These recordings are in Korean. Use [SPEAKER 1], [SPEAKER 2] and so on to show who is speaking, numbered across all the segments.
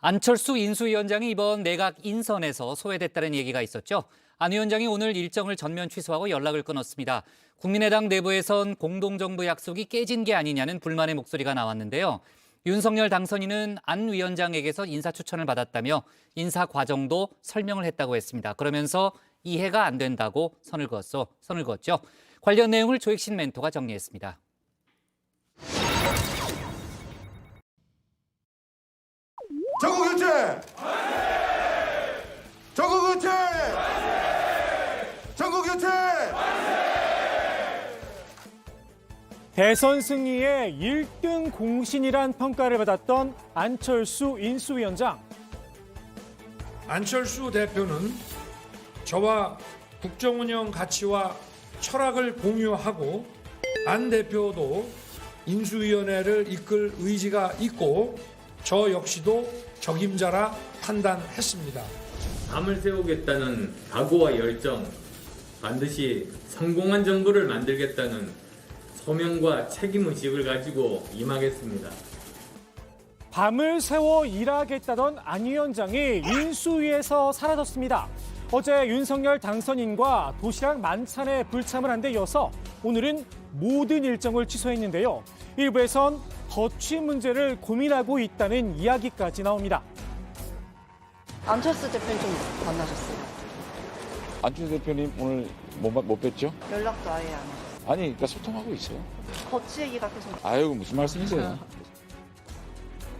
[SPEAKER 1] 안철수 인수위원장이 이번 내각 인선에서 소외됐다는 얘기가 있었죠. 안 위원장이 오늘 일정을 전면 취소하고 연락을 끊었습니다. 국민의당 내부에선 공동정부 약속이 깨진 게 아니냐는 불만의 목소리가 나왔는데요. 윤석열 당선인은 안 위원장에게서 인사 추천을 받았다며 인사 과정도 설명을 했다고 했습니다. 그러면서 이해가 안 된다고 선을 그었죠. 관련 내용을 조익신 멘토가 정리했습니다.
[SPEAKER 2] 정국 교체! 정국 교체! 정국 교체!
[SPEAKER 3] 대선 승리의 1등 공신이란 평가를 받았던 안철수 인수위원장.
[SPEAKER 4] 안철수 대표는 저와 국정운영 가치와 철학을 공유하고 안 대표도 인수위원회를 이끌 의지가 있고 저 역시도 적임자라 판단했습니다.
[SPEAKER 5] 밤을 새우겠다는 각오와 열정, 반드시 성공한 정부를 만들겠다는 소명과 책임의식을 가지고 임하겠습니다.
[SPEAKER 3] 밤을 새워 일하겠다던 안 위원장이 인수위에서 사라졌습니다. 어제 윤석열 당선인과 도시락 만찬에 불참을 한 데 이어서 오늘은 모든 일정을 취소했는데요. 일부에선 거취 문제를 고민하고 있다는 이야기까지 나옵니다.
[SPEAKER 6] 안철수 대표님 좀 만나셨어요?
[SPEAKER 7] 안철수 대표님 오늘 못 뵀죠?
[SPEAKER 6] 연락도 아예 안 하셨어요?
[SPEAKER 7] 아니, 그러니까 소통하고 있어요.
[SPEAKER 6] 거치 얘기가 계속.
[SPEAKER 7] 아유, 무슨 말씀이세요?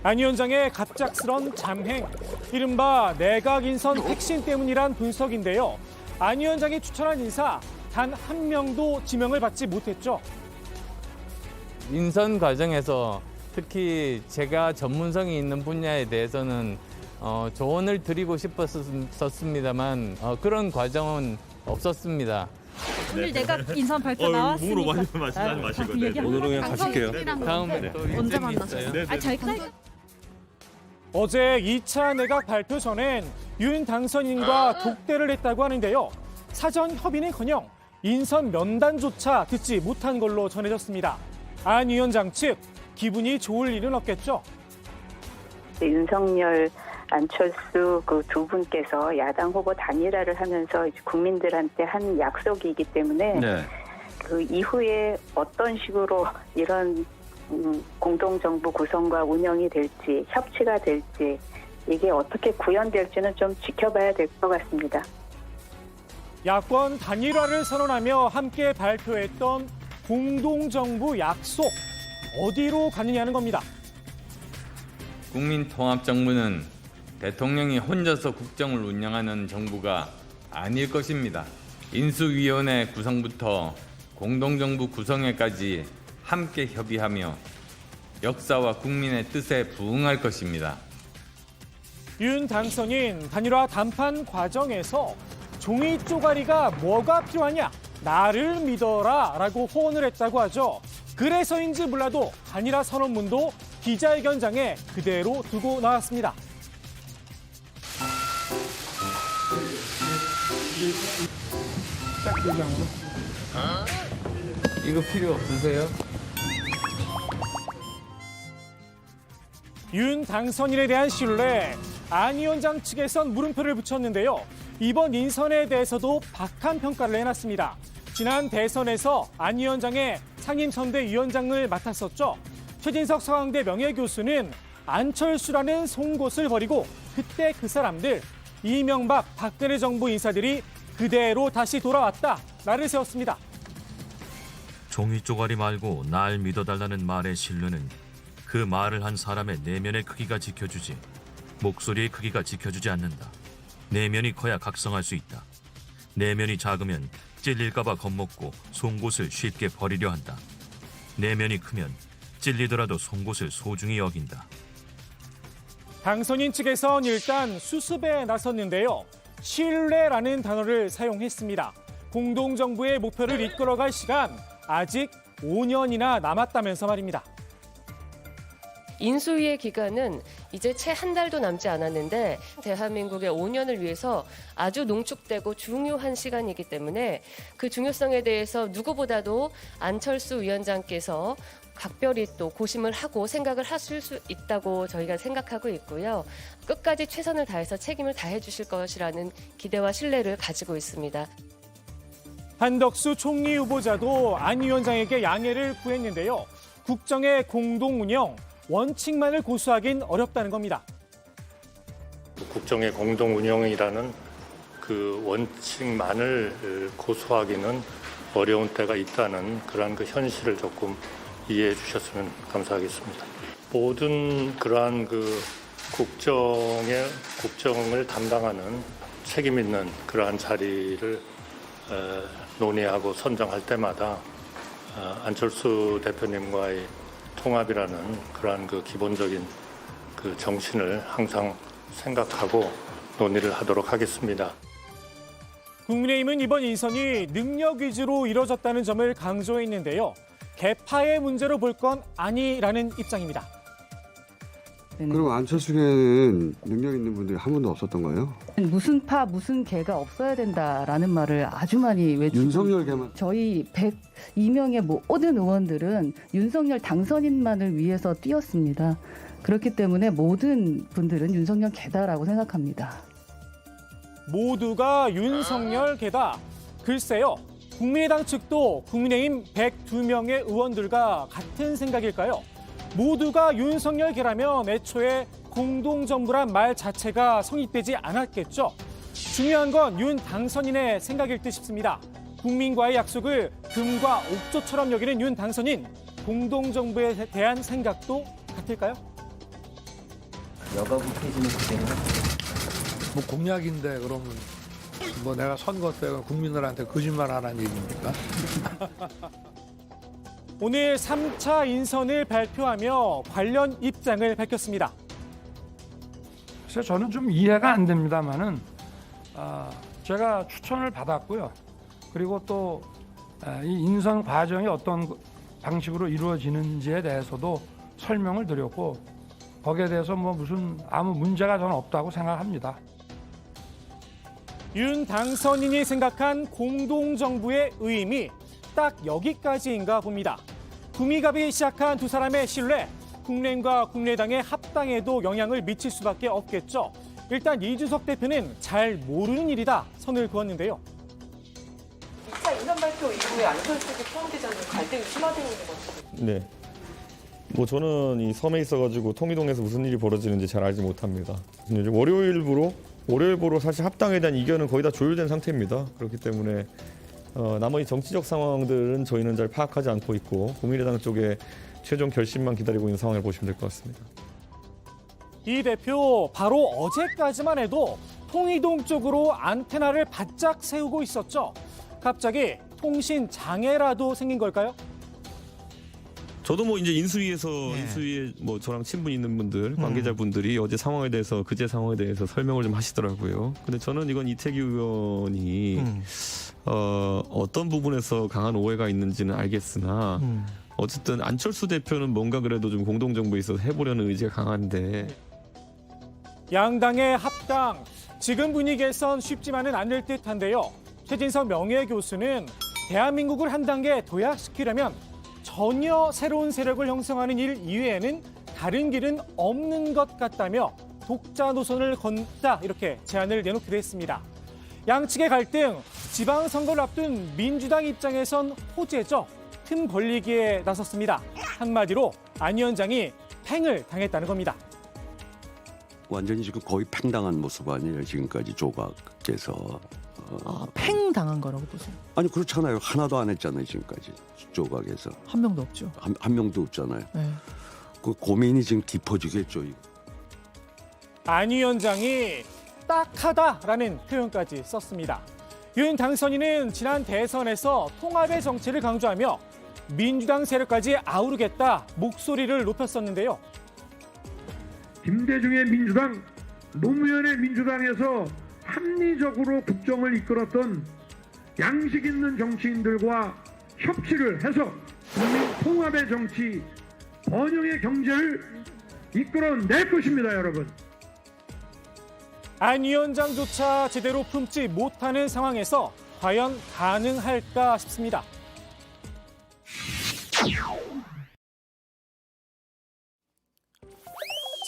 [SPEAKER 3] 안 위원장의 갑작스런 잠행, 이른바 내각 인선 택신 때문이란 분석인데요. 안 위원장이 추천한 인사 단 한 명도 지명을 받지 못했죠.
[SPEAKER 8] 인선 과정에서 특히 제가 전문성이 있는 분야에 대해서는 조언을 드리고 싶었습니다만 그런 과정은 없었습니다.
[SPEAKER 9] 오늘 내각 인선 발표 나왔으니까.
[SPEAKER 10] 몸으로 많이 말씀하지 마시고. 오늘은 그냥 가실게요.
[SPEAKER 8] 다음에 또
[SPEAKER 9] 언제 만나셨어요? 저희까지.
[SPEAKER 3] 어제 2차 내각 발표 전엔 윤 당선인과 독대를 했다고 하는데요. 사전 협의는커녕 인선 면담조차 듣지 못한 걸로 전해졌습니다. 안 위원장 측 기분이 좋을 일은 없겠죠.
[SPEAKER 11] 윤석열, 안철수 그 두 분께서 야당 후보 단일화를 하면서 이제 국민들한테 한 약속이기 때문에 그 이후에 어떤 식으로 이런 공동정부 구성과 운영이 될지, 협치가 될지, 이게 어떻게 구현될지는 좀 지켜봐야 될 것 같습니다.
[SPEAKER 3] 야권 단일화를 선언하며 함께 발표했던 공동정부 약속, 어디로 가느냐는 겁니다.
[SPEAKER 8] 국민통합정부는 대통령이 혼자서 국정을 운영하는 정부가 아닐 것입니다. 인수위원회 구성부터 공동정부 구성에까지 함께 협의하며 역사와 국민의 뜻에 부응할 것입니다.
[SPEAKER 3] 윤 당선인 단일화 담판 과정에서 종이 쪼가리가 뭐가 필요하냐, 나를 믿어라 라고 호언을 했다고 하죠. 그래서인지 몰라도 단일화 선언문도 기자회견장에 그대로 두고 나왔습니다.
[SPEAKER 8] 이거 필요 없으세요?
[SPEAKER 3] 윤 당선인에 대한 신뢰, 안 위원장 측에선 물음표를 붙였는데요. 이번 인선에 대해서도 박한 평가를 해놨습니다. 지난 대선에서 안 위원장의 상임선대위원장을 맡았었죠. 최진석 서강대 명예교수는 안철수라는 송곳을 버리고 그때 그 사람들, 이명박, 박근혜 정부 인사들이 그대로 다시 돌아왔다, 날을 세웠습니다.
[SPEAKER 10] 종이 쪼가리 말고 날 믿어달라는 말의 신뢰는 그 말을 한 사람의 내면의 크기가 지켜주지 목소리의 크기가 지켜주지 않는다. 내면이 커야 각성할 수 있다. 내면이 작으면 찔릴까봐 겁먹고 송곳을 쉽게 버리려 한다. 내면이 크면 찔리더라도 송곳을 소중히 여긴다.
[SPEAKER 3] 당선인 측에선 일단 수습에 나섰는데요. 신뢰라는 단어를 사용했습니다. 공동정부의 목표를 이끌어갈 시간 아직 5년이나 남았다면서 말입니다.
[SPEAKER 12] 인수위의 기간은 이제 채 한 달도 남지 않았는데 대한민국의 5년을 위해서 아주 농축되고 중요한 시간이기 때문에 그 중요성에 대해서 누구보다도 안철수 위원장께서 각별히 또 고심을 하고 생각을 하실 수 있다고 저희가 생각하고 있고요. 끝까지 최선을 다해서 책임을 다해 주실 것이라는 기대와 신뢰를 가지고 있습니다.
[SPEAKER 3] 한덕수 총리 후보자도 안 위원장에게 양해를 구했는데요. 국정의 공동 운영, 원칙만을 고수하긴 어렵다는 겁니다.
[SPEAKER 13] 국정의 공동 운영이라는 그 원칙만을 고수하기는 어려운 때가 있다는 그러한 그 현실을 조금 이해해 주셨으면 감사하겠습니다. 모든 그러한 그 국정을 담당하는 책임 있는 그러한 자리를 논의하고 선정할 때마다 안철수 대표님과의 통합이라는 그러한 그 기본적인 그 정신을 항상 생각하고 논의를 하도록 하겠습니다.
[SPEAKER 3] 국민의힘은 이번 인선이 능력 위주로 이뤄졌다는 점을 강조했는데요. 개파의 문제로 볼 건 아니라는 입장입니다.
[SPEAKER 2] 그럼 안철수에는 능력 있는 분들이 한 분도 없었던 거예요?
[SPEAKER 6] 무슨 파, 무슨 개가 없어야 된다라는 말을 아주 많이 외치고
[SPEAKER 2] 윤석열 개만.
[SPEAKER 6] 저희 102명의 모든 의원들은 윤석열 당선인만을 위해서 뛰었습니다. 그렇기 때문에 모든 분들은 윤석열 개다라고 생각합니다.
[SPEAKER 3] 모두가 윤석열 개다. 글쎄요. 국민의당 측도 국민의힘 102명의 의원들과 같은 생각일까요? 모두가 윤석열 개라면 애초에 공동정부란 말 자체가 성립되지 않았겠죠. 중요한 건 윤 당선인의 생각일 듯 싶습니다. 국민과의 약속을 금과 옥조처럼 여기는 윤 당선인, 공동정부에 대한 생각도 같을까요?
[SPEAKER 8] 여가부 폐지는 그때는
[SPEAKER 4] 뭐 공약인데 그러면 뭐 내가 선거 때 국민들한테 거짓말하라는 얘기입니까?
[SPEAKER 3] 오늘 3차 인선을 발표하며 관련 입장을 밝혔습니다.
[SPEAKER 4] 그래서 저는 좀 이해가 안 됩니다만은 제가 추천을 받았고요. 그리고 또 이 인선 과정이 어떤 방식으로 이루어지는지에 대해서도 설명을 드렸고 거기에 대해서 뭐 무슨 아무 문제가 저는 없다고 생각합니다.
[SPEAKER 3] 윤 당선인이 생각한 공동정부의 의미 딱 여기까지인가 봅니다. 구미갑이 시작한 두 사람의 신뢰, 국민의힘과 국민의당의 합당에도 영향을 미칠 수밖에 없겠죠. 일단 이준석 대표는 잘 모르는 일이다 선을 그었는데요.
[SPEAKER 6] 2차 인선 발표 이후에 안철수도 포함되지 않는 갈등이 심화되고 있는 것으로.
[SPEAKER 14] 네. 뭐 저는 이 섬에 있어가지고 통이동에서 무슨 일이 벌어지는지 잘 알지 못합니다. 이제 월요일부로 사실 합당에 대한 이견은 거의 다 조율된 상태입니다. 그렇기 때문에 나머지 정치적 상황들은 저희는 잘 파악하지 않고 있고 국민의당 쪽에 최종 결심만 기다리고 있는 상황을 보시면 될 것 같습니다.
[SPEAKER 3] 이 대표 바로 어제까지만 해도 통이동 쪽으로 안테나를 바짝 세우고 있었죠. 갑자기 통신 장애라도 생긴 걸까요?
[SPEAKER 14] 저도 뭐 이제 인수위에 뭐 저랑 친분 있는 분들, 관계자분들이 어제 상황에 대해서 그제 상황에 대해서 설명을 좀 하시더라고요. 근데 저는 이건 이태기 의원이 어떤 부분에서 강한 오해가 있는지는 알겠으나 어쨌든 안철수 대표는 뭔가 그래도 좀 공동정부에 있어서 해보려는 의지가 강한데
[SPEAKER 3] 양당의 합당, 지금 분위기에선 쉽지만은 않을 듯한데요. 최진석 명예교수는 대한민국을 한 단계 도약시키려면 전혀 새로운 세력을 형성하는 일 이외에는 다른 길은 없는 것 같다며 독자 노선을 건다 이렇게 제안을 내놓기도 했습니다. 양측의 갈등, 지방선거를 앞둔 민주당 입장에선 호재죠. 틈 벌리기에 나섰습니다. 한마디로 안 위원장이 팽을 당했다는 겁니다.
[SPEAKER 2] 완전히 지금 거의 팽당한 모습 아니에요. 지금까지 조각에서.
[SPEAKER 6] 팽 당한 거라고 보세요?
[SPEAKER 2] 아니 그렇잖아요. 하나도 안 했잖아요. 지금까지 조각에서.
[SPEAKER 6] 한 명도 없죠.
[SPEAKER 2] 한 명도 없잖아요.
[SPEAKER 6] 네.
[SPEAKER 2] 그 고민이 지금 깊어지겠죠.
[SPEAKER 3] 안 위원장이 딱하다라는 표현까지 썼습니다. 윤 당선인은 지난 대선에서 통합의 정치를 강조하며 민주당 세력까지 아우르겠다 목소리를 높였었는데요.
[SPEAKER 4] 김대중의 민주당, 노무현의 민주당에서 합리적으로 국정을 이끌었던 양식 있는 정치인들과 협치를 해서 국민 통합의 정치, 번영의 경제를 이끌어낼 것입니다, 여러분.
[SPEAKER 3] 안 위원장조차 제대로 품지 못하는 상황에서 과연 가능할까 싶습니다.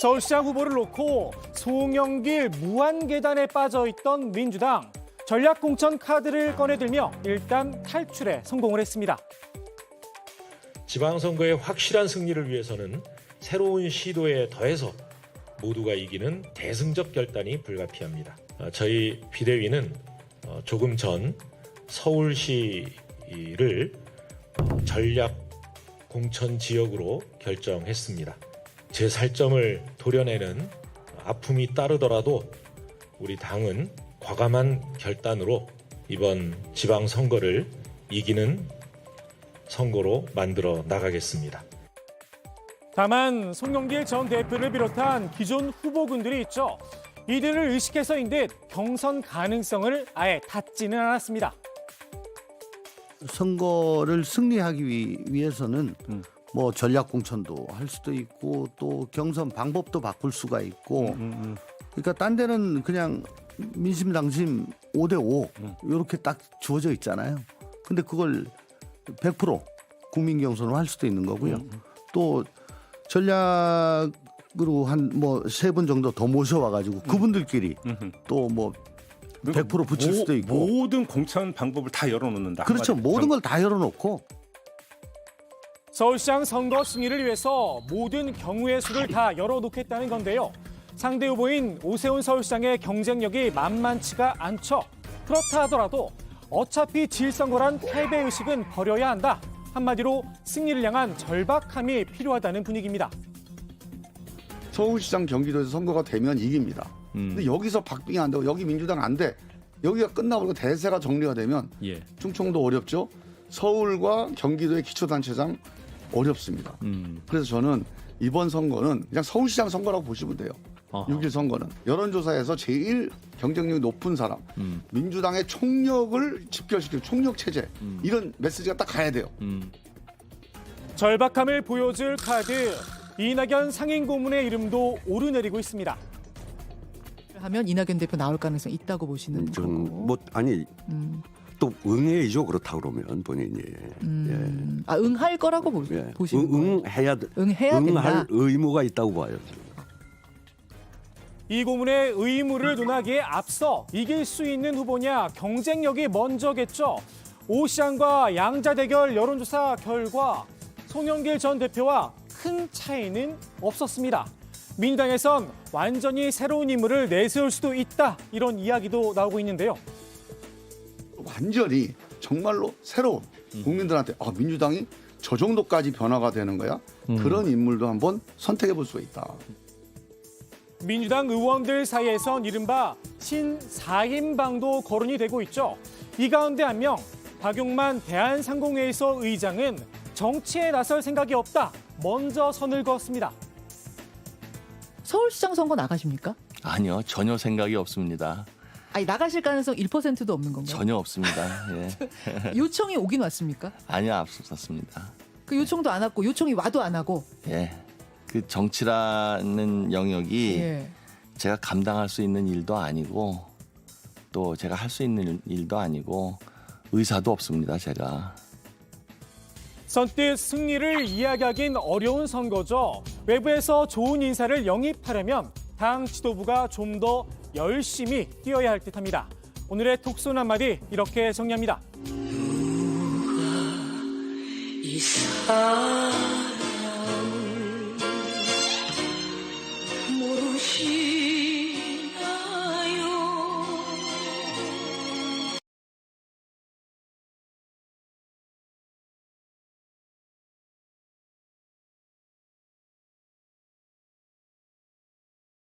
[SPEAKER 3] 서울시장 후보를 놓고 송영길 무한계단에 빠져있던 민주당. 전략공천 카드를 꺼내들며 일단 탈출에 성공을 했습니다.
[SPEAKER 15] 지방선거의 확실한 승리를 위해서는 새로운 시도에 더해서 모두가 이기는 대승적 결단이 불가피합니다. 저희 비대위는 조금 전 서울시를 전략 공천 지역으로 결정했습니다. 제 살점을 도려내는 아픔이 따르더라도 우리 당은 과감한 결단으로 이번 지방선거를 이기는 선거로 만들어 나가겠습니다.
[SPEAKER 3] 다만 송영길 전 대표를 비롯한 기존 후보군들이 있죠. 이들을 의식해서인 듯 경선 가능성을 아예 닫지는 않았습니다.
[SPEAKER 16] 선거를 승리하기 위해서는 뭐 전략 공천도 할 수도 있고 또 경선 방법도 바꿀 수가 있고 그러니까 딴 데는 그냥 민심 당심 5대5 이렇게 딱 주어져 있잖아요. 근데 그걸 100% 국민 경선으로 할 수도 있는 거고요. 또 전략으로 한 뭐 3분 정도 더 모셔와가지고 그분들끼리 또 뭐 100% 붙일 수도 있고
[SPEAKER 17] 모든 공천 방법을 다 열어놓는다.
[SPEAKER 16] 그렇죠. 모든 걸 다 열어놓고
[SPEAKER 3] 서울시장 선거 승리를 위해서 모든 경우의 수를 다 열어놓겠다는 건데요. 상대 후보인 오세훈 서울시장의 경쟁력이 만만치가 않죠. 그렇다 하더라도 어차피 질 선거란 패배의식은 버려야 한다. 한마디로 승리를 향한 절박함이 필요하다는 분위기입니다.
[SPEAKER 18] 서울시장 경기도에서 선거가 되면 이깁니다. 근데 여기서 박빙이 안 되고 여기 민주당 안 돼. 여기가 끝나버리고 대세가 정리가 되면 충청도 어렵죠. 서울과 경기도의 기초단체장 어렵습니다. 그래서 저는 이번 선거는 그냥 서울시장 선거라고 보시면 돼요. 6일 선거는. 여론조사에서 제일 경쟁력이 높은 사람, 민주당의 총력을 집결시키는 총력체제 이런 메시지가 딱 가야 돼요.
[SPEAKER 3] 절박함을 보여줄 카드, 이낙연 상임고문의 이름도 오르내리고 있습니다.
[SPEAKER 19] 하면 이낙연 대표 나올 가능성이 있다고 보시는 거고.
[SPEAKER 2] 뭐 아니 또 응해야죠. 그렇다 그러면 본인이.
[SPEAKER 19] 아, 응할 거라고 보시는 거예요? 응해야 된다.
[SPEAKER 2] 응할 의무가 있다고 봐요.
[SPEAKER 3] 이 고문의 의무를 논하기에 앞서 이길 수 있는 후보냐 경쟁력이 먼저겠죠. 오 시장과 양자 대결 여론조사 결과 송영길 전 대표와 큰 차이는 없었습니다. 민주당에선 완전히 새로운 인물을 내세울 수도 있다 이런 이야기도 나오고 있는데요.
[SPEAKER 18] 완전히 정말로 새로운 국민들한테 민주당이 저 정도까지 변화가 되는 거야? 그런 인물도 한번 선택해 볼 수가 있다.
[SPEAKER 3] 민주당 의원들 사이에선 이른바 신사임방도 거론이 되고 있죠. 이 가운데 한 명, 박용만 대한상공회의소 의장은 정치에 나설 생각이 없다. 먼저 선을 그었습니다.
[SPEAKER 19] 서울시장 선거 나가십니까?
[SPEAKER 20] 아니요, 전혀 생각이 없습니다.
[SPEAKER 19] 아니, 나가실 가능성 1%도 없는 건가요?
[SPEAKER 20] 전혀 없습니다. 예.
[SPEAKER 19] 요청이 오긴 왔습니까?
[SPEAKER 20] 아니요, 없었습니다.
[SPEAKER 19] 그 요청도 안 왔고 요청이 와도 안 하고.
[SPEAKER 20] 예. 그 정치라는 영역이 제가 감당할 수 있는 일도 아니고 또 제가 할 수 있는 일도 아니고 의사도 없습니다, 제가.
[SPEAKER 3] 선뜻 승리를 이야기하긴 어려운 선거죠. 외부에서 좋은 인사를 영입하려면 당 지도부가 좀 더 열심히 뛰어야 할 듯합니다. 오늘의 톡손 한마디 이렇게 정리합니다.
[SPEAKER 21] 이 사람 모르시